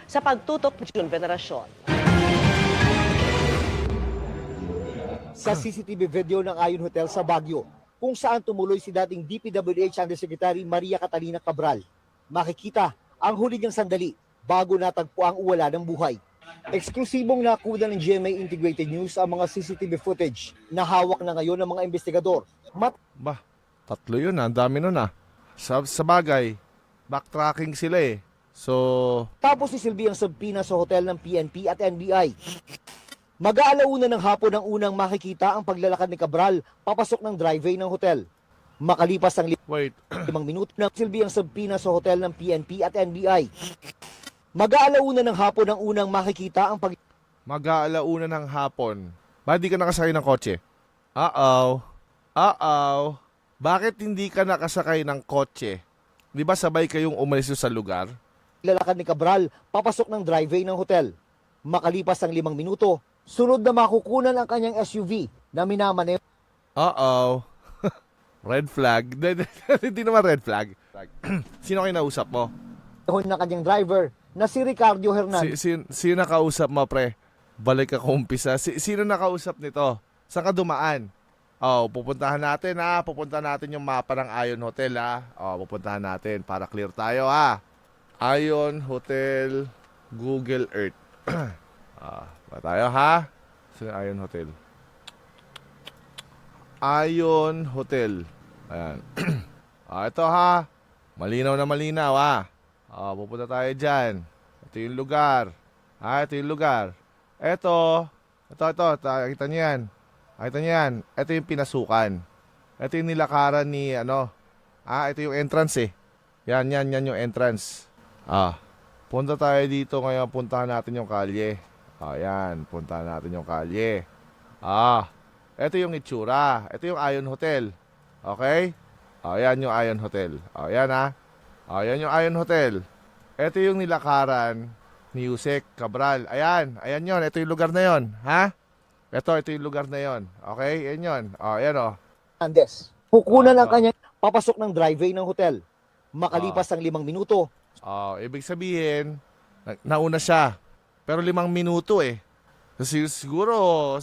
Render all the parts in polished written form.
sa pagtutok ng federasyon. Sa CCTV video ng Ayon Hotel sa Baguio, kung saan tumuloy si dating DPWH Undersecretary Maria Catalina Cabral. Makikita ang huli niyang sandali bago natagpo ang uwala ng buhay. Eksklusibong nakuha ng GMA Integrated News ang mga CCTV footage na hawak na ngayon ng mga investigador. Bah, tatlo yun, ang dami nun ah. Sa bagay, backtracking sila eh. So, Tapos si Silvia ang subpina sa hotel ng PNP at NBI. Mag-aalauna ng hapon ang unang makikita ang paglalakad ni Cabral papasok ng driveway ng hotel. Makalipas ang wait. 5 minuto ng Silvia ang subpina sa hotel ng PNP at NBI. Mag-aalauna ng hapon ang unang makikita ang Mag-aalauna ng hapon. Ba, di ka nakasakay ng kotse? Bakit hindi ka nakasakay ng kotse? Di ba sabay kayong umalis sa lugar? paglalakad ni Cabral papasok ng driveway ng hotel. Makalipas ang 5 minuto, sunod na makukunan ang kanyang SUV na minamaneho Red flag. Hindi naman red flag. Sino kayo nausap mo? ng kanyang driver na si Ricardo Hernandez. Sino nakausap mo, pre? Balik ka kumpisa. Sino nakausap nito? Saan ka dumaan? Pupuntahan natin ha. Pupuntahan natin yung mapa ng Ayon Hotel ha. Pupuntahan natin para clear tayo ha. Ayon Hotel Google Earth. Ba tayo ha? Saan yung Ayon Hotel? Ayon Hotel. Ayan. Ito ha. Malinaw na malinaw ha. Pupunta tayo dyan. Ito yung lugar. Ito yung lugar. Ito. Kita nyo yan. Kita nyo yan. Ito yung pinasukan. Ito yung nilakaran ni ito yung entrance eh. Yan yung entrance. Punta tayo dito ngayon. Puntahan natin yung kalye. Yan. Puntahan natin yung kalye. Ito yung itsura. Ito yung Ayon Hotel. Okay? Yan yung Ayon Hotel. Yan ha. Yan yung Ayon Hotel. Ito yung nilakaran ni Yusek Cabral. Ayan yun. Ito yung lugar na yun. Ha? Ito yung lugar na yun. Okay? Yan yun. Yan o. Hernandez. Kukunan ang kanyang papasok ng driveway ng hotel. Makalipas ang 5 minuto, Ibig sabihin, nauna siya. Pero 5 minuto eh. Siguro,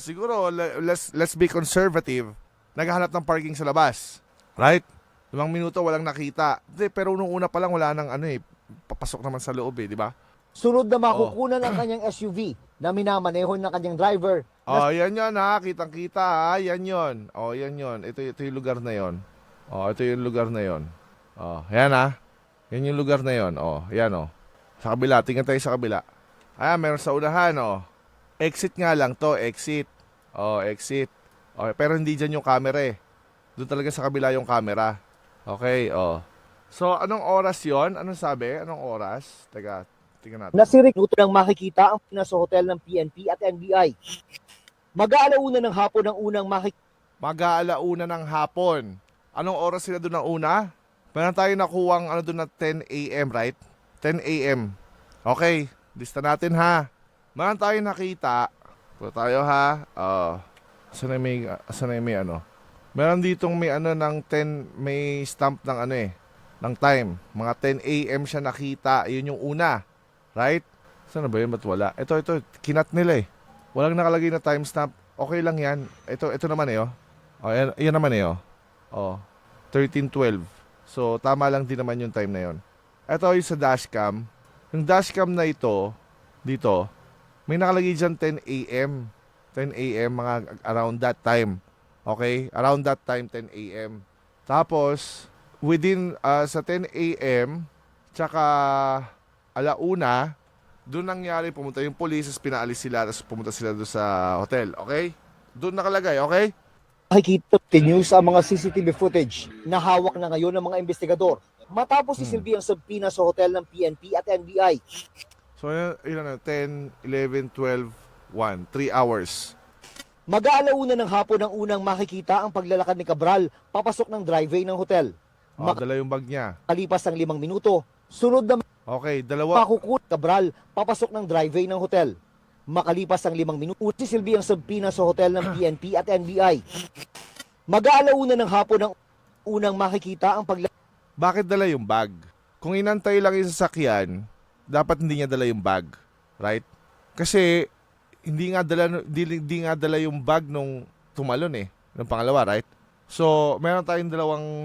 let's be conservative. Naghahanap ng parking sa labas. Right? 5 minuto, walang nakita. Pero nung una pa lang, wala nang papasok naman sa loob eh, di ba? sunod na makukunan ang kanyang SUV na minamaneho ng kanyang driver. Yan yun ha. Kitang-kita ha. Yan yun. Yan yun. Ito yung lugar na yun. Ito yung lugar na yun. Yan ha. Yan yung lugar na yun. Yan Sa kabila. Tingnan tayo sa kabila. Meron sa unahan Exit nga lang to. Exit. Exit. Pero hindi dyan yung camera eh. Doon talaga sa kabila yung camera. Okay, So, anong oras yon? Anong sabi? Anong oras? Teka, tingnan natin. Na si Rick Nuto nang makikita ang nasa hotel ng PNP at NBI. Mag-aalauna ng hapon ang unang Mag-aalauna ng hapon. Anong oras sila doon ng una? Meron tayo nakuwang doon na 10 a.m., right? 10 a.m. Okay, lista natin ha. Meron tayo nakita. Punta tayo ha. Saan na may Meron ditong may ng 10, may stamp ng ng time. Mga 10 a.m. siya nakita. Yun yung una. Right? Saan na ba yun? Ba't wala? Ito. Kinat nila eh. Walang nakalagay na timestamp. Okay lang yan. Ito naman eh. Yan naman eh. 13:12. So, tama lang din naman yung time na yun. Ito yung sa dashcam. Yung dashcam na ito, dito, may nakalagay dyan 10 a.m. 10 a.m. mga around that time. Okay? Around that time, 10 a.m. Tapos, within sa 10 a.m. tsaka alauna, doon nangyari, pumunta yung police, pinaalis sila, tapos pumunta sila doon sa hotel. Okay? Doon nakalagay, okay? makikita news ang mga CCTV footage na hawak na ngayon ng mga investigador. Matapos si Silvia ang subpina sa hotel ng PNP at NBI. So, 10, 11, 12, 1. 3 hours. Mag-aalauna ng hapon ang unang makikita ang paglalakad ni Cabral papasok ng driveway ng hotel. Dala yung bag niya. Makalipas ang 5 minuto, sunod na Okay, dalawa. makukut Cabral papasok ng driveway ng hotel. Makalipas ang 5 minuto, si Silvia ang subpina sa hotel ng PNP at NBI. Mag-aalauna ng hapon ang unang makikita ang Bakit dala yung bag? Kung inantay lang yung sasakyan, dapat hindi niya dala yung bag. Right? Kasi, hindi nga dala yung bag nung tumalon eh. Nung pangalawa, right? So, meron tayong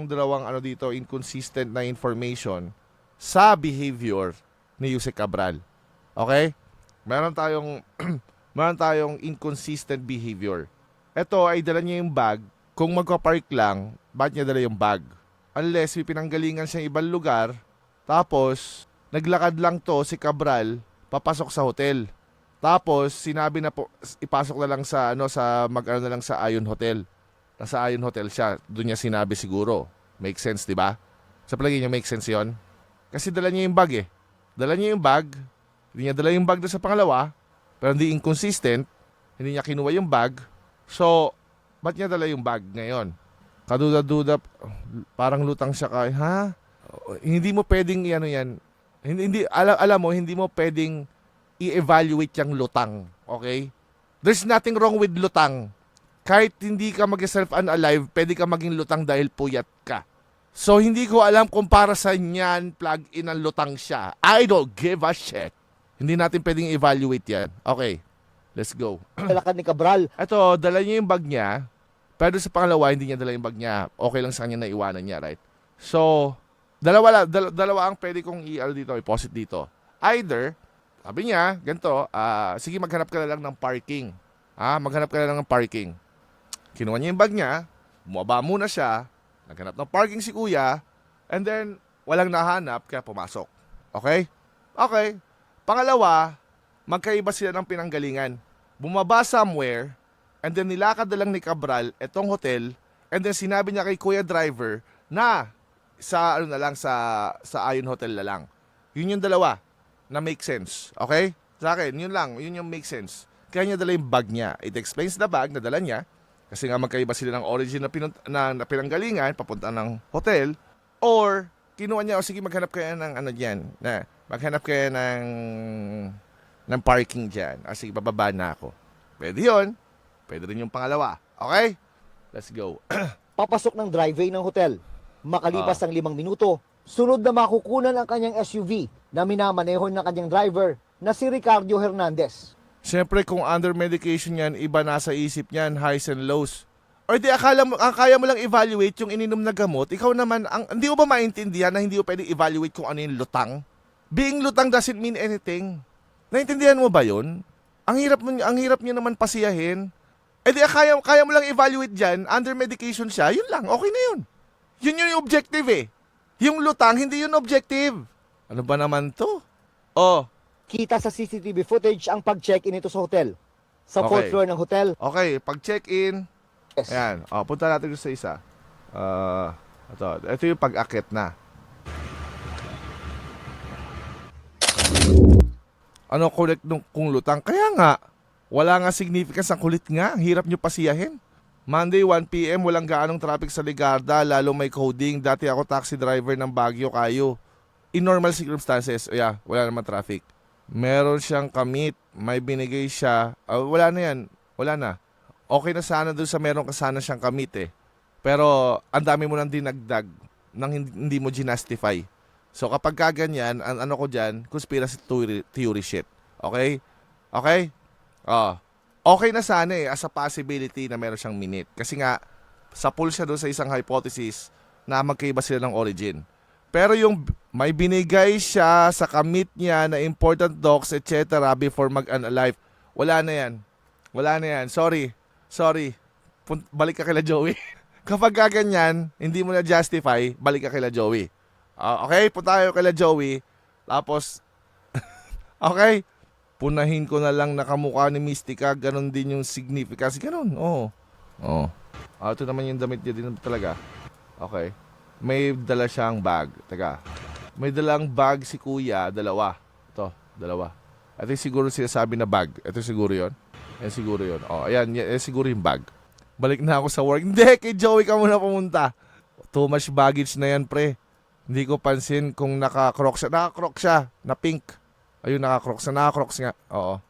dalawang ano dito, inconsistent na information sa behavior ni Yusek Cabral. Okay? Meron tayong inconsistent behavior. Ito ay dala niya yung bag. Kung magpa-park lang, bakit niya dala yung bag? Unless may pinanggalingan siyang ibang lugar, tapos naglakad lang to si Cabral papasok sa hotel. Tapos sinabi na po ipasok na lang sa mag-ano na lang sa Ion Hotel. Nasa Ion Hotel siya. Doon niya sinabi siguro. Make sense, 'di ba? Sa palagay niyo make sense 'yon? Kasi dala niya yung bag eh. Dala niya yung bag. Hindi niya dala yung bag doon sa pangalawa. Pero hindi inconsistent. Hindi niya kinuha yung bag. So, ba't niya dala yung bag ngayon? Kaduda-duda, parang lutang siya kay, ha? Hindi mo pwedeng yan. Alam mo, hindi mo pwedeng i-evaluate yung lutang. Okay? There's nothing wrong with lutang. Kahit hindi ka mag-self-unalive, pwede ka maging lutang dahil puyat ka. So, hindi ko alam kung para sa niyan plug-in ang lutang siya. I don't give a shit. Hindi natin pwedeng evaluate yan. Okay, let's go. Lakad ni Cabral. Ito, dala niya yung bag niya. Pero sa pangalawa, hindi niya dala yung bag niya. Okay lang sa kanya na iwanan niya, right? So, dalawa ang pwede kong dito, i-posit dito. Either, sabi niya, ganito, sige maghanap ka na lang ng parking. Maghanap ka na lang ng parking. Kinuha niya yung bag niya, bumaba muna siya, naghanap ng parking si kuya, and then, walang nahanap, kaya pumasok. Okay? Okay. Pangalawa, magkaiba sila ng pinanggalingan. Bumaba somewhere, and then nilakad na lang ni Cabral etong hotel, and then sinabi niya kay kuya driver na sa sa Ion Hotel na lang. Yun yung dalawa na make sense. Okay? Sa akin, yun yung make sense. Kaya niya dala yung bag niya. It explains the bag na dala niya kasi nga magkaiba sila ng origin na pinanggalingan papunta ng hotel, or kinuha niya, sige maghanap kayo ng maghanap kayo ng parking dyan. Sige, bababa na ako. Pwede yun. Pwede rin yung pangalawa. Okay? Let's go. Papasok ng driveway ng hotel. Makalipas ang 5 minuto, sunod na makukunan ang kanyang SUV na minamaneho ng kanyang driver na si Ricardo Hernandez. Siyempre, kung under medication yan, iba nasa isip niyan, highs and lows. Or di kaya mo lang evaluate yung ininom na gamot, ikaw naman, hindi mo ba maintindihan na hindi mo pwedeng evaluate kung ano yung lutang? Being lutang doesn't mean anything. Naintindihan mo ba yun? Ang hirap niyo naman pasiyahin. Di kaya mo lang evaluate dyan, under medication siya, yun lang, okay na yun. Yun yung objective eh. Yung lutang, hindi yun objective. Ano ba naman to? Kita sa CCTV footage ang pag-check-in ito sa hotel. Sa Okay. 4th floor ng hotel. Okay, pag check-in, Yes. ayan, punta natin sa isa. Ito yung pag-akit na. Ano kulit nung kung lutang? Kaya nga, wala nga significance ang kulit nga. Ang hirap nyo pasiyahin. Monday 1 PM, walang gaanong traffic sa Ligarda, lalo may coding. Dati ako taxi driver ng Baguio, Kayo. In normal circumstances, wala naman traffic. Meron siyang kamit, may binigay siya. Wala na yan, wala na. Okay na sana doon sa meron ka sana siyang kamit eh. Pero ang dami mo nang dinagdag nang hindi mo ginastify. So kapag kaganyan, ano ko dyan, conspiracy theory shit. Okay? Okay? Okay na sana eh, as a possibility na meron siyang minute. Kasi nga, sa pool siya doon sa isang hypothesis na magkaiba sila ng origin. Pero yung may binigay siya sa kamit niya na important docs, etc. before mag-unalive, wala na yan. Wala na yan. Sorry. Balik ka kila Joey. Kapag kaganyan, hindi mo na justify, balik ka kila Joey. Okay, punta tayo kila Joey. Tapos, okay, punahin ko na lang na kamukha ni Mystica, ganon din yung significance. Ganon, ito naman yung damit niya din talaga. Okay. May dala siyang bag. Teka. May dalang bag si kuya, dalawa. Ito, dalawa. Ito yung siguro sinasabi na bag. Ito siguro yon. Yan siguro yon. Ayan, yan siguro yung bag. Balik na ako sa work. Hindi, kay Joey ka muna pumunta. Too much baggage na yan, pre. Hindi ko pansin kung naka-crocs siya. Naka-crocs siya, na pink. Ayun, naka-crocs na. Naka-crocs nga. Oo.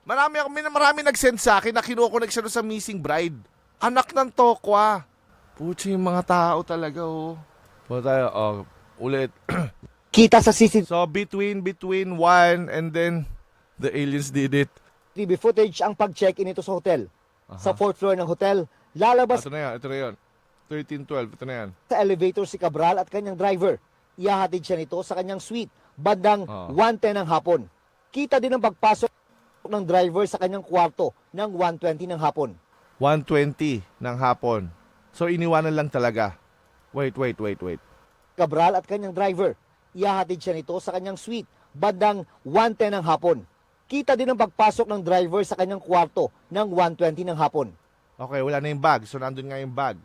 Marami nag-send sa akin na kinukonek siya doon sa missing bride. Anak ng tokwa. Puchi, yung mga tao talaga, Punta tayo, ulit. Kita sa CCTV So between one and then the aliens did it. footage ang pag-check-in ito sa hotel. Sa 4th floor ng hotel, lalabas Ito na yan. 1312, ito na yan. sa elevator si Cabral at kanyang driver. Ihahatid siya nito sa kanyang suite bandang 1:10 ng hapon. Kita din ang pagpasok ng driver sa kanyang kwarto ng 1:20 ng hapon. 1:20 ng hapon. So iniwanan lang talaga. Wait. Cabral at kanyang driver. Ihahatid siya nito sa kanyang suite bandang 1:10 ng hapon. Kita din ang pagpasok ng driver sa kanyang kwarto ng 1:20 ng hapon. Okay, wala na yung bag. So nandun nga yung bag.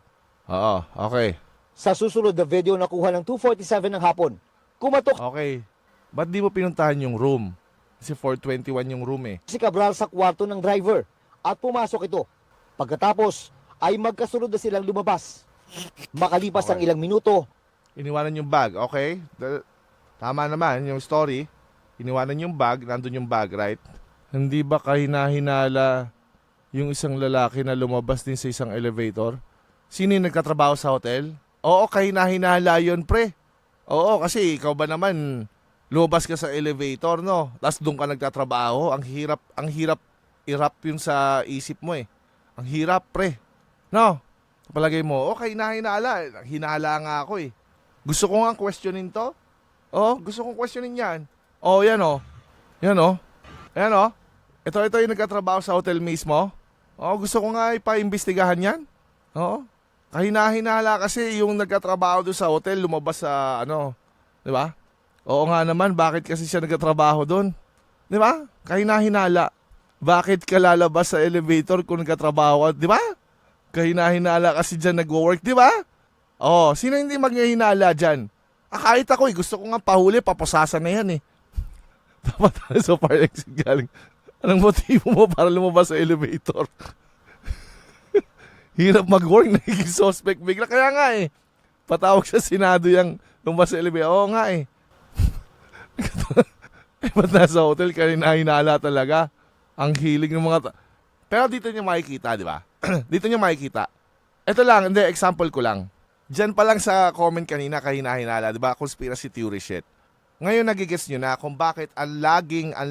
Oo, okay. Sa susunod na video nakuha ng 2:47 ng hapon, kumatok Okay. Ba't di mo pinuntahan yung room? Kasi 421 yung room eh. si Cabral sa kwarto ng driver at pumasok ito. Pagkatapos ay magkasunod na silang lumabas. Makalipas ang ilang minuto, Iniwanan yung bag, okay? Tama naman yung story. Iniwanan yung bag, nandun yung bag, right? Hindi ba kahina-hinala yung isang lalaki na lumabas din sa isang elevator? Sino yung nagkatrabaho sa hotel? Oo, kahina-hinala yun, pre. Oo, kasi ikaw ba naman lumabas ka sa elevator, no? Tapos doon ka nagtatrabaho. Ang hirap irap yun sa isip mo eh. Ang hirap, pre. No? Palagay mo, okay, hinala. Hinala nga ako eh. Gusto ko nga questionin to. Oh, gusto kong questionin yan. Oh, yan oh. Yan oh. Ayan oh. Ito yung nagkatrabaho sa hotel mismo. Oh, gusto ko nga ipaimbestigahan yan. Oo. Kahina-hinala kasi yung nagkatrabaho doon sa hotel, lumabas sa ano. Di ba? Oo nga naman, bakit kasi siya nagkatrabaho doon? Di ba? Kahina-hinala. Bakit ka lalabas sa elevator kung nagkatrabaho ka? Di ba? Kahina-hinala kasi dyan nagwo-work, di ba? Oh, sino hindi maghinala dyan? Kahit ako gusto ko nga pahuli, papusasan na yan eh. Dapat tayo sa fire exit galing. Anong motibo mo para lumabas sa elevator? Hirap mag-work, nagiging suspect bigla. Kaya nga eh, patawag sa Senado yung lumabas sa elevator. Oo nga eh. Ba't nasa hotel ka rin hinala talaga? Ang hilig ng mga... Pero dito nyo makikita, di ba? Dito nyo makikita. Ito lang, hindi, example ko lang. Diyan pa lang sa comment kanina, kahina-hinala, di ba? Conspiracy theory shit. Ngayon nagigets nyo na kung bakit ang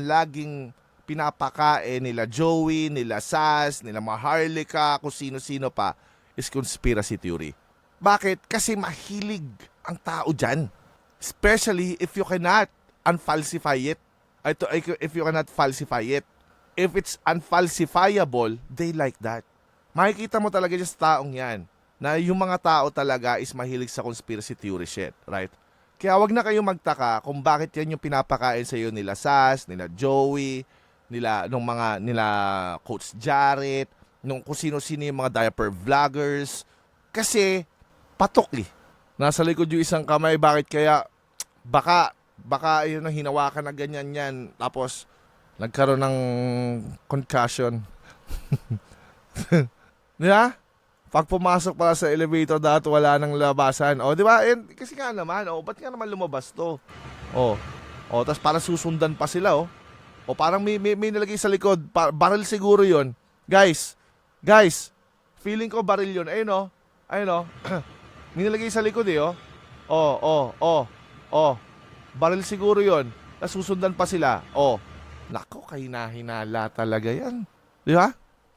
laging pinapakain nila Joey, nila Saz, nila Maharlika, kung sino-sino pa, is conspiracy theory. Bakit? Kasi mahilig ang tao dyan. Especially if you cannot unfalsify it. If you cannot falsify it. If it's unfalsifiable, they like that. Makikita mo talaga dyan sa taong yan na yung mga tao talaga is mahilig sa conspiracy theory shit, right? Kaya wag na kayong magtaka kung bakit yan yung pinapakain sa iyo nila Saz, nila Joey, nila Coach Jarrett, kung sino-sino yung mga diaper vloggers. Kasi patok eh. Nasa likod yung isang kamay, bakit kaya baka yun ang hinawakan na ganyan yan tapos nagkaroon ng concussion. Di ba? Pag pumasok pala sa elevator dahil wala nang labasan. O, di ba? Kasi nga naman, ba't nga naman lumabas to? Tapos parang susundan pa sila, O parang may nilagay sa likod. Baril siguro yon. Guys, feeling ko baril yun. Ayun, may nilagay sa likod, baril siguro yon. Tapos susundan pa sila. Nako, kahina-hinala talaga yan. Di ba?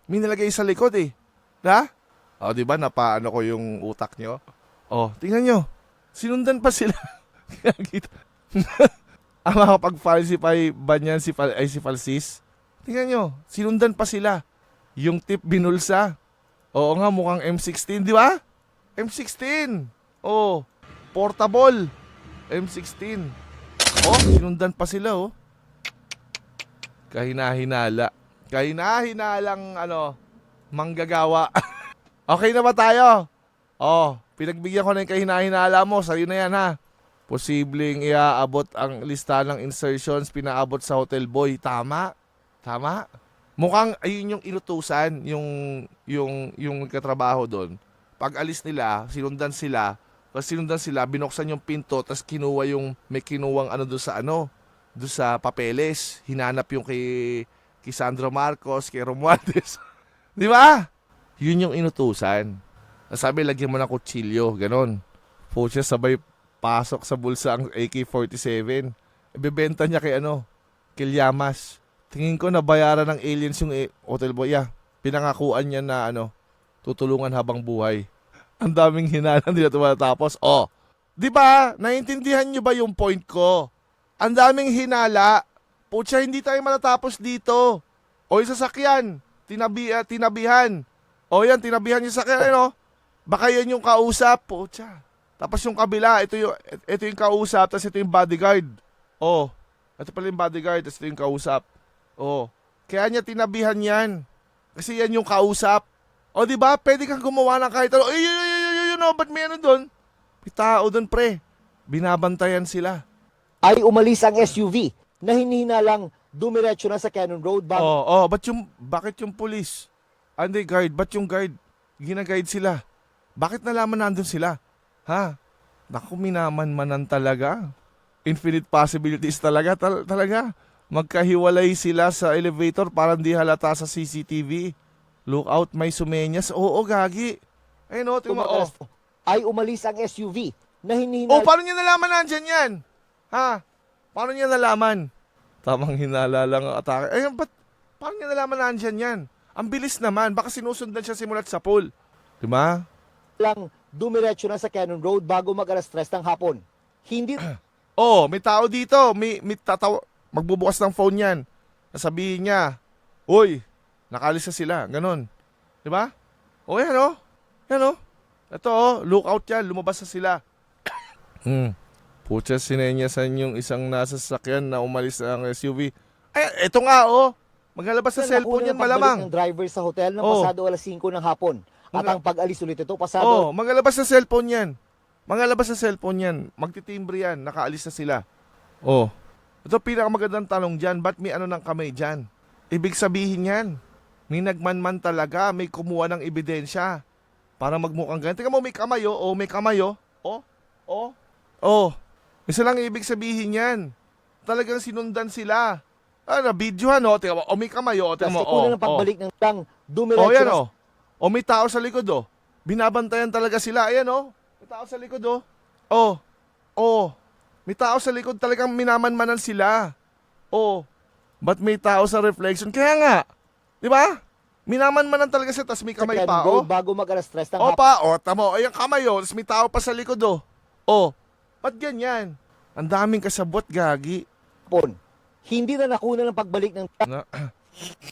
May nilagay sa likod, Di ba? Di ba, napaano ko yung utak nyo? Tingnan nyo. Sinundan pa sila. Ang makapag-falsify ba niyan si Falsis? Tingnan nyo, sinundan pa sila. Yung tip binulsa. Oo nga, mukhang M16, di ba? M16. Portable. M16. Sinundan pa sila, Kahina-hinala. Kahina-hinalang, manggagawa. Okay na ba tayo? Pinagbigyan ko na yung kahina-hinala mo. Sa'yo na yan, ha? Posibleng iaabot ang lista ng insertions pinaabot sa hotel boy. Tama? Mukhang ayun yung inutusan, yung katrabaho doon. Pag alis nila, sinundan sila, binuksan yung pinto, tapos may kinuwang doon sa papeles. Hinanap yung kay Sandro Marcos, kay Romualdez. Di ba? Yun yung inutusan. Sabi, lagyan mo ng kutsilyo, ganon. Pucha, sabay Pasok sa bulsa ang AK-47. Ibebenta niya kay kay Llamas. Tingin ko nabayaran ng aliens yung hotel boy. Pinangakuan niya na tutulungan habang buhay. Ang daming hinala, hindi na tumatapos. Di ba? Naintindihan niyo ba yung point ko? Ang daming hinala. Putya, hindi tayo matatapos dito. O yung sasakyan, tinabihan. O yan, tinabihan yung sasakyan, Baka yan yung kausap. Putya. Tapos yung kabila, ito yung kausap, tapos ito yung bodyguard. Ito pala yung bodyguard, tapos ito yung kausap. Kaya niya tinabihan yan. Kasi yan yung kausap. Di ba? Pwede kang gumawa ng kahit ano. Ba't may doon? May tao doon, pre. Binabantayan sila. Ay umalis ang SUV na hinihinalang dumiretso na sa Cannon Road bago Bakit yung police? Hindi, guard. Ba't yung guard? Ginaguide sila. Bakit nalaman nandun sila? Ha? Naku, minaman-manan talaga. Infinite possibilities talaga. Talaga. Magkahiwalay sila sa elevator para hindi halata sa CCTV. Look out, may sumenyas. Oo, gagi. Ayun, tingnan mo. Ay umalis ang SUV na hinihinalang Paano niya nalaman nandyan yan? Ha? Paano niya nalaman? Tamang hinala lang ang atake. Paano niya nalaman nandyan yan? Ang bilis naman. Baka sinusundan siya simulat sa pool. Diba? lang dumiretso na sa Cannon Road bago mag-alas 3 ng hapon. Hindi May tao dito. May magbubukas ng phone yan. Sabihin niya, uy, nakalis na sila. Ganon. Diba? Yan Yan Ito lookout yan. Lumabas na sila. Putya, sinenyasan yung isang nasa sasakyan na umalis ang SUV. Ito nga maglalabas sa cellphone yan malamang. Ng driver sa hotel ng pasado alas 5 ng hapon. At ang pag-alis ulit ito pasado. Maglalabas sa cellphone yan. Magtitimbre yan. Nakaalis na sila. Ito pinakamagandang tanong dyan. Ba't may ng kamay dyan? Ibig sabihin yan, may nagmanman talaga. May kumuha ng ebidensya. Para magmukhang ganyan. Tingnan mo, may kamay may kamay Isa lang ibig sabihin yan. Talagang sinundan sila. Videohan tingnan mo. May kamay tingnan mo. Kasi ng pagbalik ng lang dumiretso yan na may tao sa likod Binabantayan talaga sila. Ayan may tao sa likod may tao sa likod, talagang minamanmanan sila. Ba't may tao sa reflection? Kaya nga, di ba? Minamanmanan talaga sila, tas may kamay sa pa, Cannon Road bago mag-alas 3 ng hapon. Tamo, ayan kamay tas may tao pa sa likod ba't ganyan? Ang daming kasabot, gagi. Hindi na nakuna ng pagbalik ng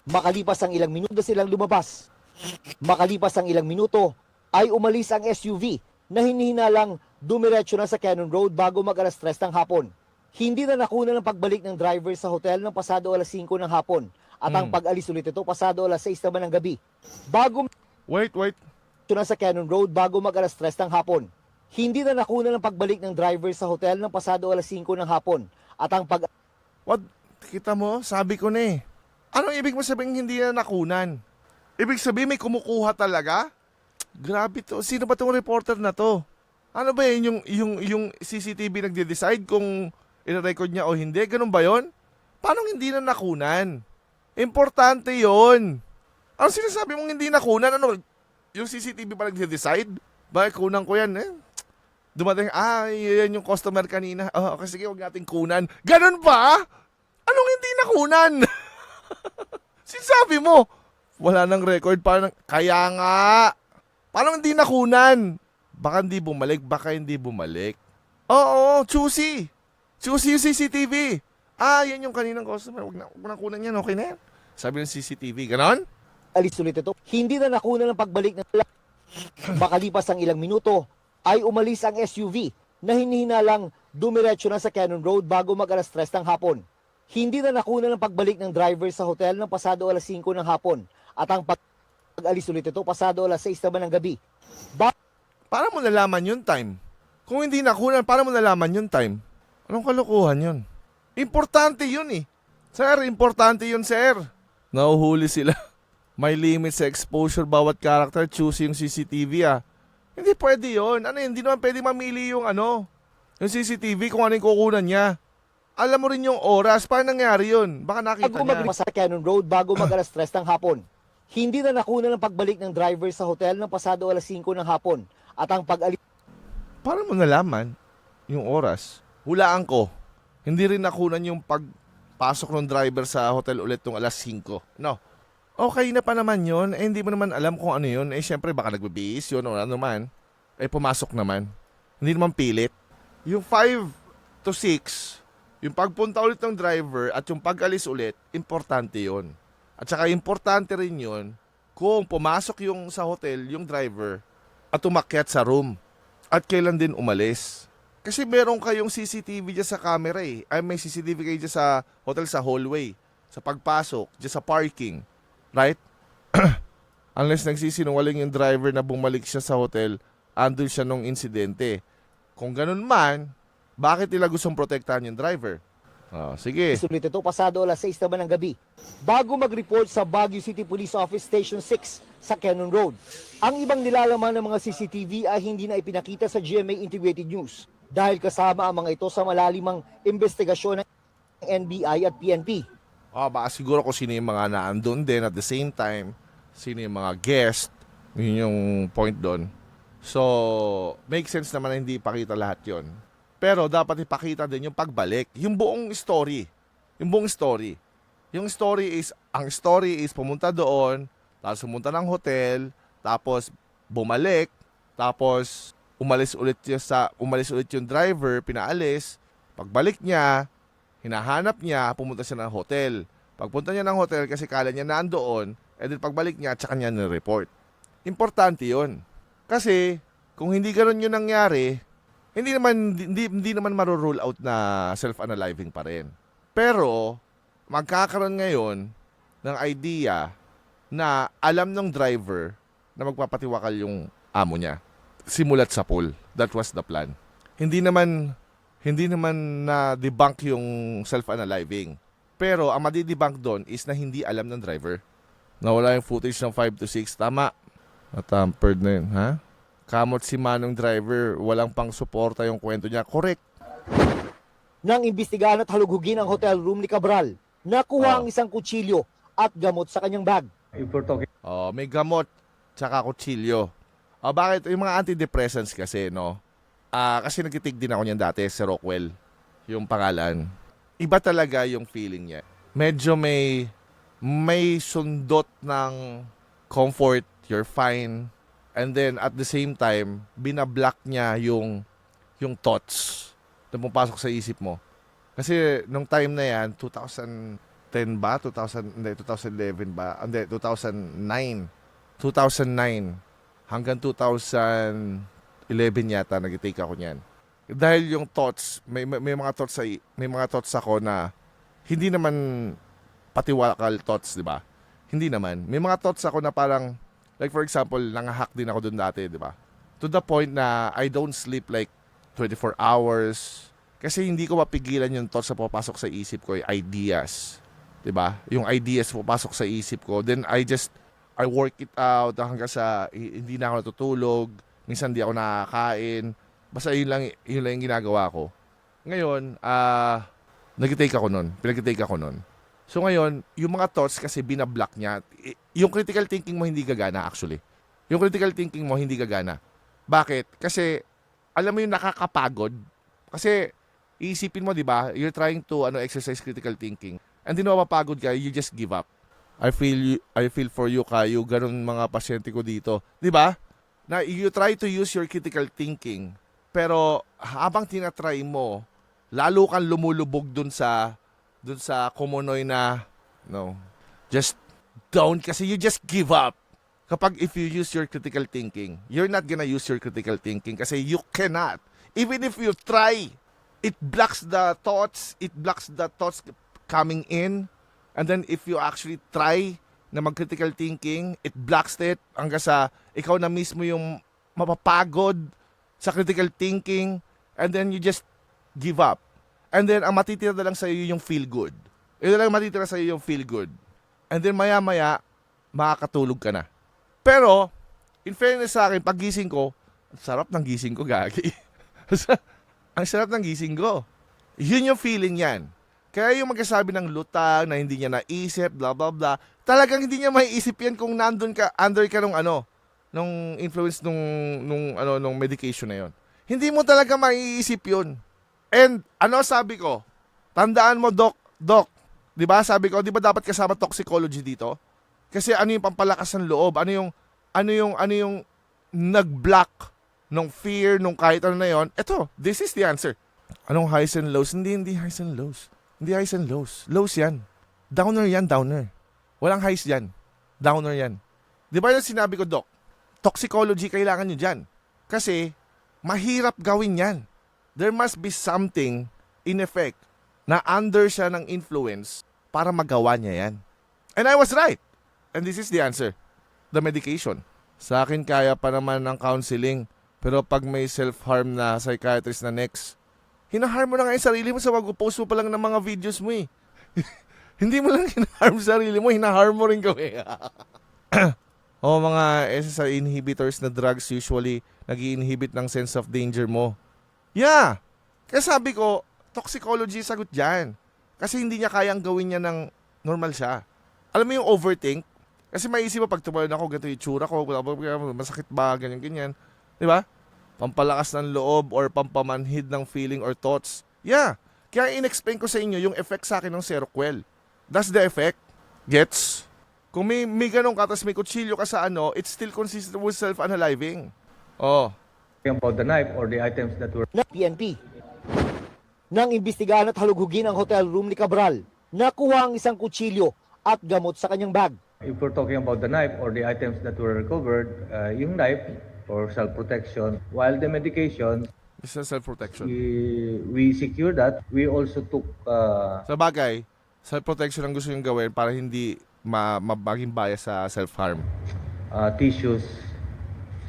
makalipas ang ilang minuto silang lumabas. Makalipas ang ilang minuto, ay umalis ang SUV na hinihinalang dumiretso na sa Cannon Road bago mag-alas 3 ng hapon. Hindi na nakuna ng pagbalik ng driver sa hotel ng pasado alas 5 ng hapon. At ang pag-alis ulit ito pasado alas 6 naman ng gabi. Wait. Na sa Cannon Road bago mag-alas 3 ng hapon. Hindi na nakuna ng pagbalik ng driver sa hotel ng pasado alas 5 ng hapon. At ang What? Kita mo? Sabi ko na Anong ibig mo sabihin hindi na nakunan? Ibig sabihin may kumukuha talaga? Grabe to. Sino ba tong reporter na to? Ano ba yung CCTV nagde-decide kung i-record niya o hindi? Ganun ba yon? Paano hindi na nakunan? Importante yon. Ano sinasabi mong hindi nakunan? Yung CCTV pa nagde-decide? Bakit kunan ko yan Dumating, yan yung customer kanina. Okay, sige, huwag natin kunan. Ganun ba? Anong hindi nakunan? Sinasabi mo? Wala nang record, kaya nga. Paano hindi nakunan? Baka hindi bumalik. Choosy. Choosy yung CCTV. Yan yung kaninang customer. Huwag na kunan yan, okay na yan. Sabi ng CCTV, ganon? alis ulit ito. Hindi na nakuna ng pagbalik ng makalipas ang ilang minuto, ay umalis ang SUV na hinihinalang dumiretso na sa Cannon Road bago mag-alas 3 ng hapon. Hindi na nakuna ng pagbalik ng driver sa hotel ng pasado alas 5 ng hapon. At ang pag-alis ulit ito pasado alas 6 naman ng gabi. Para mo nalaman yung time? Kung hindi nakunan, para mo nalaman yung time? Anong kalokohan yun? Importante yun Sir, importante yun, sir. Nauhuli sila. May limit sa exposure bawat character. Choose yung CCTV Hindi pwede yun. Hindi naman pwede mamili yung yung CCTV kung ano yung kukunan niya. Alam mo rin yung oras. Paano nangyari yun? Baka nakita niya. Sa Cannon Road bago mag-alas 3 ng hapon. Hindi na nakuna ng pagbalik ng driver sa hotel ng pasado alas 5 ng hapon. At ang pag-alis... Para mo nalaman? yung oras. Hulaan ko, hindi rin nakunan yung pagpasok ng driver sa hotel ulit nung alas 5. No. Okay na pa naman yun. Hindi mo naman alam kung ano yun. Syempre baka nagbibihis yun o ano naman. Pumasok naman. Hindi naman pilit. Yung 5 to 6, yung pagpunta ulit ng driver at yung pag-alis ulit, importante yun. At saka importante rin yun kung pumasok yung sa hotel, yung driver, at umakyat sa room. At kailan din umalis. Kasi meron kayong CCTV dyan sa camera may CCTV kayo dyan sa hotel sa hallway, sa pagpasok, dyan sa parking. Right? Unless nagsisinungaling yung driver na bumalik siya sa hotel, andun siya nung insidente. Kung ganun man, bakit nila gustong protektahan yung driver? Sige. Sulit ito pasado alas 6 naman ng gabi bago mag-report sa Baguio City Police Office Station 6 sa Cannon Road. Ang ibang nilalaman ng mga CCTV ay hindi na ipinakita sa GMA Integrated News dahil kasama ang mga ito sa malalimang investigasyon ng NBI at PNP. Baka siguro kung sino yung mga naandun din at the same time, sino yung mga guest, yun yung point doon. So, make sense naman na hindi ipakita lahat yon. Pero dapat ipakita din yung pagbalik, yung buong story. Yung buong story. Yung story is pumunta doon, tapos pumunta ng hotel, tapos bumalik, tapos umalis ulit yung driver, pinaalis. Pagbalik niya, hinahanap niya, pumunta siya ng hotel. Pagpunta niya ng hotel kasi kala niya nandoon, then pagbalik niya, tsaka niya nireport. Importante yun. Kasi kung hindi ganoon yung nangyari, hindi naman maro-rule out na self-unaliving pa rin. Pero magkakaroon ngayon ng idea na alam ng driver na magpapatiwakal yung amo niya. Simulat sa pool. That was the plan. Hindi naman na debunk yung self-unaliving. Pero ang madidebunk doon is na hindi alam ng driver. Nawala yung footage ng 5 to 6. Tama. Natampered na yun, ha? Kamot si manong driver, walang pang suporta yung kwento niya. Correct. Nang imbestigahan at halughugin ang hotel room ni Cabral, nakuha ang isang kutsilyo at gamot sa kanyang bag. May gamot tsaka kutsilyo. Bakit? Yung mga antidepressants kasi, no? Kasi nagtitig din ako niyan dati sa Rockwell, yung pangalan. Iba talaga yung feeling niya. Medyo may sundot ng comfort, you're fine. And then at the same time, binablock niya yung thoughts na pumapasok sa isip mo. Kasi nung time na yan, 2010 ba? 2011 ba? Hindi, 2009. 2009 hanggang 2011 yata nag-take ako niyan. Dahil yung thoughts, may mga thoughts ako na hindi naman patiwakal thoughts, di ba? Hindi naman. May mga thoughts ako na parang, like for example, nangahack din ako dun dati, di ba? To the point na I don't sleep like 24 hours. Kasi hindi ko mapigilan yung thoughts na pupasok sa isip ko, yung ideas. Di ba? Yung ideas pupasok sa isip ko. Then I work it out hanggang sa hindi na ako natutulog. Minsan hindi ako nakakain. Basta yun lang yung ginagawa ko. Ngayon, pinag-take ako nun. So ngayon, yung mga thoughts kasi binablock niya. Yung critical thinking mo hindi gagana actually. Yung critical thinking mo hindi gagana. Bakit? Kasi alam mo yung nakakapagod. Kasi iisipin mo, di ba? You're trying to exercise critical thinking. And di na mapapagod ka, you just give up. I feel for you, Kayo. Ganun mga pasyente ko dito. Di ba? Na you try to use your critical thinking. Pero habang tinatry mo, lalo kang lumulubog dun sa kumunoy na just don't, kasi you just give up. Kapag if you use your critical thinking, you're not gonna use your critical thinking kasi you cannot. Even if you try, it blocks the thoughts coming in. And then if you actually try na mag-critical thinking, it blocks it hanggang sa ikaw na mismo yung mapapagod sa critical thinking, and then you just give up. And then ang matitira na lang sa iyo yung feel good. Yun lang matitira sa iyo yung feel good. And then maya-maya, makakatulog ka na. Pero, in fairness sa akin, pag gising ko, ang sarap ng gising ko, gagi. Ang sarap ng gising ko. Yun yung feeling yan. Kaya yung magkasabi ng lutang na hindi niya naisip, blah blah blah, talagang hindi niya maiisip yan kung nandun ka, under ka nung influence nung medication na yon. Hindi mo talaga maiisip yun. And ano sabi ko? Tandaan mo, Doc, di ba sabi ko, di ba dapat kasama toxicology dito? Kasi ano yung pampalakas ng loob? Ano yung nag-block nung fear, nung kahit ano na yon? Ito, this is the answer. Anong highs and lows? Hindi highs and lows. Hindi highs and lows. Lows yan. Downer yan, downer. Walang highs yan. Downer yan. Di ba yung sinabi ko, Doc? Toxicology kailangan nyo dyan. Kasi, mahirap gawin yan. There must be something, in effect, na under siya ng influence para magawa niya yan. And I was right. And this is the answer. The medication. Sa akin, kaya pa naman ng counseling. Pero pag may self-harm na psychiatrist na next, hinaharm mo na nga yung sarili mo sa wag-post mo pa lang ng mga videos mo eh. Hindi mo lang hinaharm sarili mo, hinaharm mo rin gawin. O mga SSRI inhibitors na drugs usually nag-i-inhibit ng sense of danger mo. Yeah! Kaya sabi ko, toxicology sagot dyan. Kasi hindi niya kayang gawin niya ng normal siya. Alam mo yung overthink? Kasi maisip mo pag tumalon ako, ganito yung tsura ko, masakit ba, ganyan-ganyan. Di ba? Pampalakas ng loob or pampamanhid ng feeling or thoughts. Yeah! Kaya in-explain ko sa inyo yung effect sa akin ng Seroquel. That's the effect. Gets? Kung may ganun ka, tapos may kutsilyo ka sa ano, it's still consistent with self-unaliving. Oh. About the knife or the items that were ng PNP. Nang imbestigahan at halughugin ang hotel room ni Cabral, nakuha ang isang kutsilyo at gamot sa kanyang bag. if we're talking about the knife or the items that were recovered, yung knife for self-protection, while the medication, Isa self-protection. we secured that. We also took Sa bagay, self-protection ang gusto yung gawin para hindi maging bias sa self-harm. tissues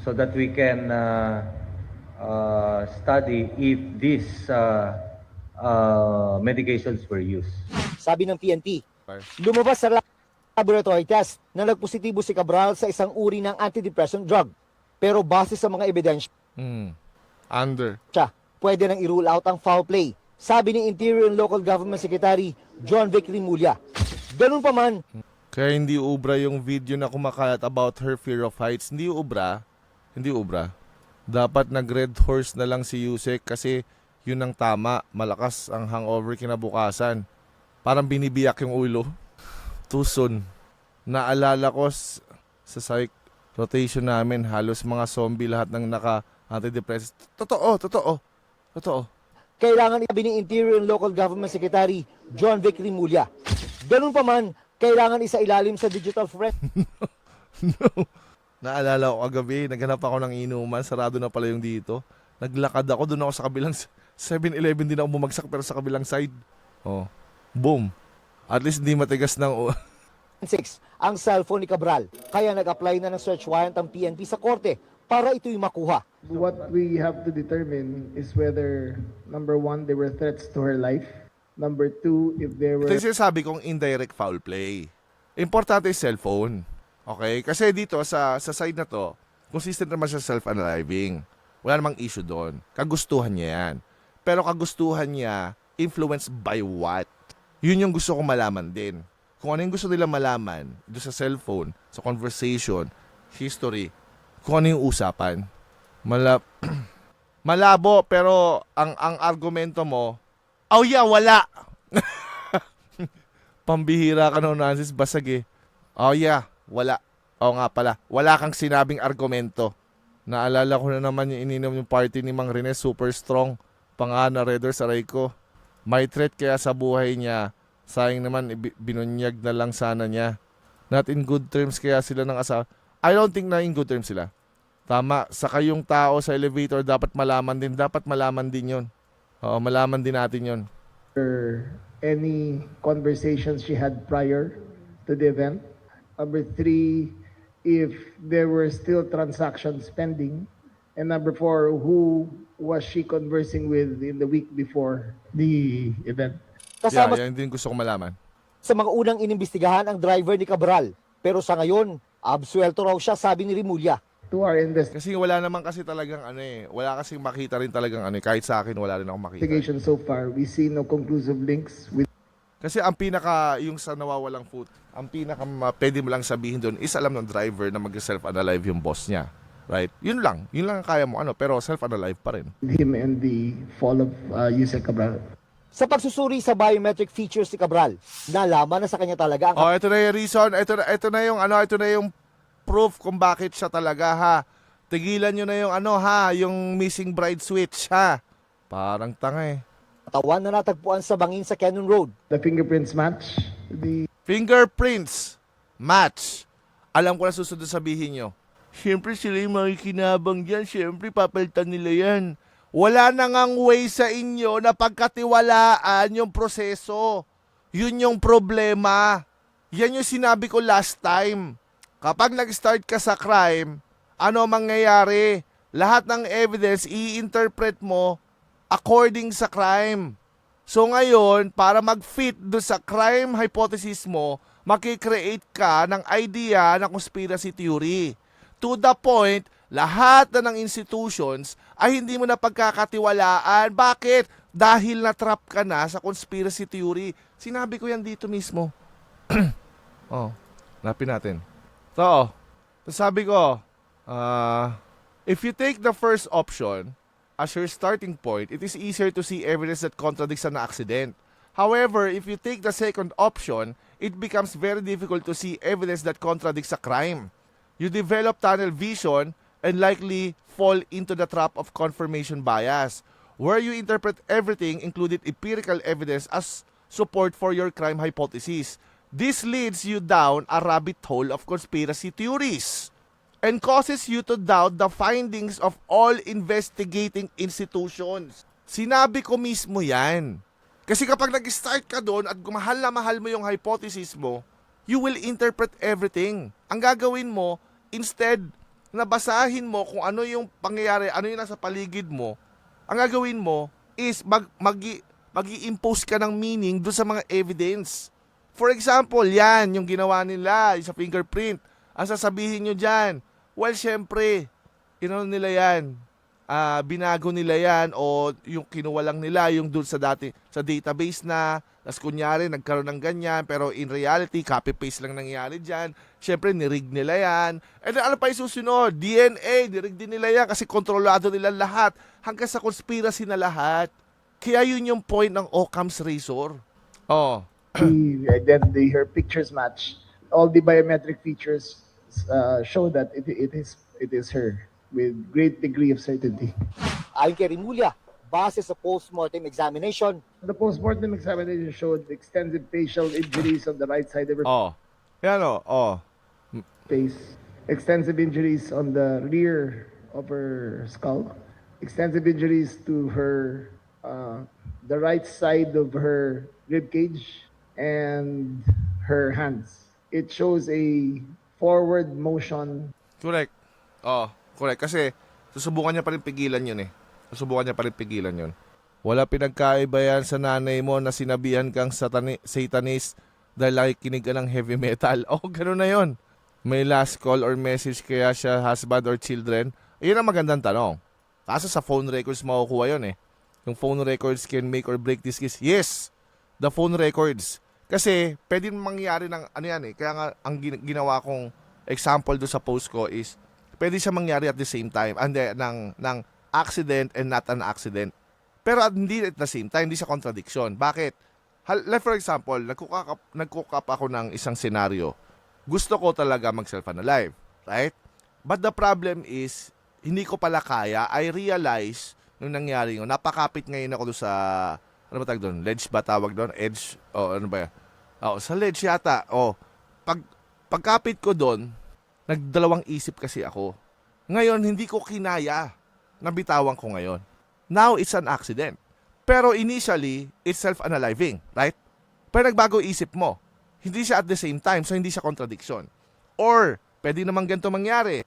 so that we can study if these medications were used. Sabi ng PNP, Okay. lumabas sa laboratory test na nagpositibo si Cabral sa isang uri ng antidepressant drug. Pero base sa mga ebidensya, Under. pwede nang i-rule out ang foul play. Sabi ni Interior and Local Government Secretary John Vic Rimulya. Ganun pa man, Kaya hindi ubra yung video na kumakalat about her fear of heights. Hindi ubra. Dapat nag-red horse na lang si Yusek kasi yun ang tama. Malakas ang hangover kinabukasan. Parang binibiyak yung ulo. Too soon. Naalala ko sa psych rotation namin, halos mga zombie lahat ng naka-antidepressants. Totoo. kailangan isabi ni Interior and Local Government Secretary John Vic Rimulya. Ganun pa man, kailangan isa ilalim sa digital forensic. Naalala ko kagabi, naghanap ako ng inuman, sarado na pala yung dito. Naglakad ako, doon ako sa kabilang 7-Eleven din ako bumagsak pero sa kabilang side. Oh, boom. At least hindi matigas ng... ang cellphone ni Cabral. Kaya nag-apply na ng search warrant ang PNP sa korte para ito'y makuha. What we have to determine is whether, number one, there were threats to her life. Number two, if there Ito were... yung sinasabi kong indirect foul play. Importante yung cellphone. Okay? Kasi dito, sa side na to, consistent naman siya self-unaliving. Wala namang issue doon. Kagustuhan niya yan. Pero kagustuhan niya, influenced by what? Yun yung gusto kong malaman din. Kung ano yung gusto nila malaman doon sa cellphone, sa conversation, history, kung ano yung usapan. Malabo, pero ang argumento mo, oh yeah, wala. Pambihira ka no, Nancy, basag eh. Oh yeah, wala. Oo nga pala, wala kang sinabing argumento. Naalala ko na naman yung ininom yung party ni Mang Rene, super strong. Pangana, Redder, saray ko. May threat kaya sa buhay niya. Sayang naman, binunyag na lang sana niya. Not in good terms kaya sila ng asawa. I don't think na in good terms sila. Tama, sa kayong tao sa elevator, dapat malaman din yun. Oo, malaman din natin yun. any conversations she had prior to the event. Number three, if there were still transactions pending. And number four, who was she conversing with in the week before the event? Kasama Yan din gusto kong malaman. sa mga unang inimbestigahan ang driver ni Cabral. Pero sa ngayon, absuelto raw siya, sabi ni Rimulya. To our investigation Kasi wala naman kasi talagang wala kasing makita rin talagang kahit sa akin wala rin akong makita. so far, we see no conclusive links with Kasi ang pinaka, yung sa nawawalang foot, ang pinaka pwede mo lang sabihin doon is alam ng driver na mag-self-unalive yung boss niya. Right? Yun lang ang kaya mo, pero self-unalive pa rin. him and the fall of Yusek Cabral. Sa pagsusuri sa biometric features ni Cabral, nalaman na sa kanya talaga ang Oh, ito na yung reason, ito na yung proof kung bakit siya talaga, ha. Tigilan nyo na yung yung missing bride switch, ha. Parang tanga eh. katawan na natagpuan sa bangin sa Cannon Road. The fingerprints match the Fingerprints match. Alam ko na susunod sabihin nyo. Siyempre sila yung makikinabang dyan. Siyempre papalitan nila yan. Wala na ngang way sa inyo na pagkatiwalaan yung proseso. Yun yung problema. Yan yung sinabi ko last time. Kapag nag-start ka sa crime, ano mangyayari? Lahat ng evidence i-interpret mo according sa crime. So ngayon, para mag-fit do sa crime hypothesis mo, makikreate ka ng idea ng conspiracy theory. To the point, lahat na ng institutions ay hindi mo na pagkakatiwalaan. Bakit? Dahil na-trap ka na sa conspiracy theory. Sinabi ko yan dito mismo. Lapin natin. So, sabi ko, if you take the first option as your starting point, it is easier to see evidence that contradicts an accident. However, if you take the second option, it becomes very difficult to see evidence that contradicts a crime. You develop tunnel vision and likely fall into the trap of confirmation bias, where you interpret everything, including empirical evidence, as support for your crime hypothesis. This leads you down a rabbit hole of conspiracy theories and causes you to doubt the findings of all investigating institutions. Sinabi ko mismo yan. Kasi kapag nag-start ka doon at mahal na mahal mo yung hypothesis mo, you will interpret everything. Ang gagawin mo, instead na basahin mo kung ano yung pangyayari, ano yung nasa paligid mo, ang gagawin mo is mag-i-impose ka ng meaning doon sa mga evidence. For example, yan, yung ginawa nila sa fingerprint. Ang sasabihin nyo dyan, well, syempre, nila yan. Binago nila yan o yung kinuha lang nila yung doon sa database na tas kunyari nagkaroon ng ganyan pero in reality copy-paste lang nangyari dyan. Syempre nirig nila yan. And then, ano pa yung susunod? DNA, nirig din nila yan kasi kontrolado nila lahat hanggang sa conspiracy na lahat. Kaya yun yung point ng Occam's razor. her pictures match. All the biometric features show that it is her with great degree of certainty. Ayon kay Rimulya, base sa post-mortem examination, The post-mortem examination showed extensive facial injuries on the right side of her Yan face, extensive injuries on the rear of her skull, extensive injuries to her the right side of her rib cage and her hands. It shows a forward motion. Correct. Correct. Kasi susubukan niya pa rin pigilan yun eh. Wala pinagkaiba yan sa nanay mo na sinabihan kang satanist dahil nakikinig ka ng heavy metal. Gano'n na yun. May last call or message kaya siya husband or children? Ayun ang magandang tanong. Kaso sa phone records makukuha yun eh. Yung phone records can make or break this case. Yes! The phone records. Kasi pwede mangyari ng Kaya nga ang ginawa kong example do sa post ko is pwede siya mangyari at the same time. Ng accident and not an accident. Pero hindi at the same time, hindi siya contradiction. Bakit? Like for example, nag-cook up ako ng isang scenario. Gusto ko talaga mag-self-unalive. Right? But the problem is, hindi ko pala kaya. I realize, nung nangyari yun, napakapit ngayon ako doon sa, ano ba tawag doon? Ledge ba tawag doon? Edge? Ano ba yan? Sa ledge yata. Pagkapit ko doon, nagdalawang isip kasi ako. Ngayon, hindi ko kinaya. Nabitawan ko ngayon. Now, it's an accident. Pero initially, it's self-unaliving, right? Pero nagbago isip mo. Hindi siya at the same time, so hindi siya contradiction. Or, pwede naman ganito mangyari.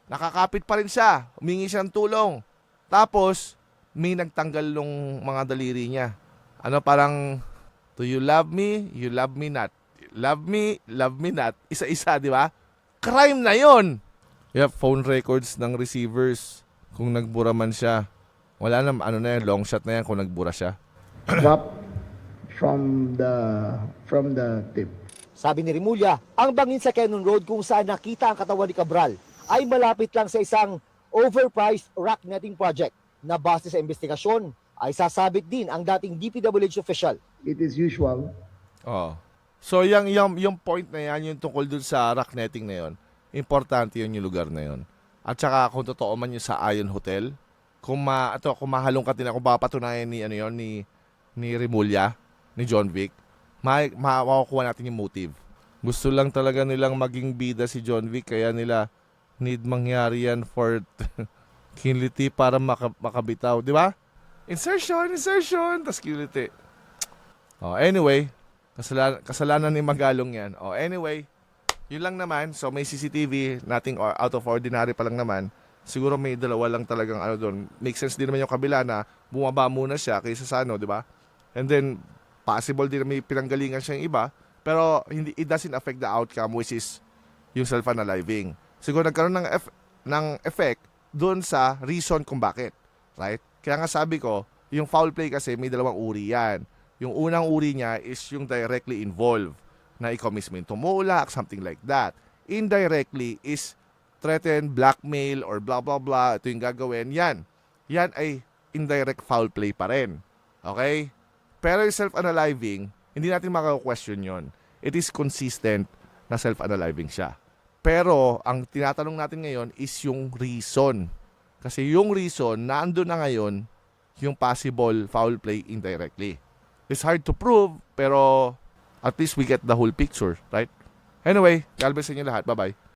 Nakakapit pa rin siya, humingi siya ng tulong. Tapos, may nagtanggal nung mga daliri niya. Parang, do you love me? You love me not. Love me not. Isa-isa, di ba? Crime na yon. Phone records ng receivers. Kung nagbura man siya. Wala na, long shot na yan kung nagbura siya. Drop from the tip. sabi ni Rimulya, ang bangin sa Cannon Road kung saan nakita ang katawan ni Cabral ay malapit lang sa isang overpriced rock netting project na base sa investigasyon ay sasabit din ang dating DPWH official. It is usual. Oh. So yung point na yan, yung tungkol dun sa rock netting na yon, importante yun yung lugar na yon. At saka kung totoo man yung sa Ion Hotel, kung mahalongkat din ako, papatunayan ni ni Remulla, ni John Vic, makukuha natin yung motive. Gusto lang talaga nilang maging bida si John Vic, kaya nila need mangyari yan for kinliti para makabitaw, di ba? Insertion, tas kinliti. Oh, anyway, kasalanan ni Magalong yan. Oh, anyway, yun lang naman. So may CCTV, nating out of ordinary pa lang naman. Siguro may dalawa lang talagang doon. Make sense din naman yung kabila na bumaba muna siya kaysa sa di ba? And then, possible din na may pinanggalingan siya yung iba. Pero it doesn't affect the outcome, which is yung self-unaliving. Siguro nagkaroon ng effect doon sa reason kung bakit. Right? Kaya nga sabi ko, yung foul play kasi may dalawang uri yan. Yung unang uri niya is yung directly involved na ikaw mismo yung tumulak, something like that. Indirectly is threaten, blackmail, or blah blah blah, ito yung gagawin. Yan ay indirect foul play pa rin. Okay? Pero yung self-unaliving, hindi natin maka-question yon. It is consistent na self-unaliving siya. Pero, ang tinatanong natin ngayon is yung reason. Kasi yung reason, naandun na ngayon yung possible foul play indirectly. It's hard to prove, pero at least we get the whole picture, right? Anyway, God bless sa inyo lahat. Bye-bye.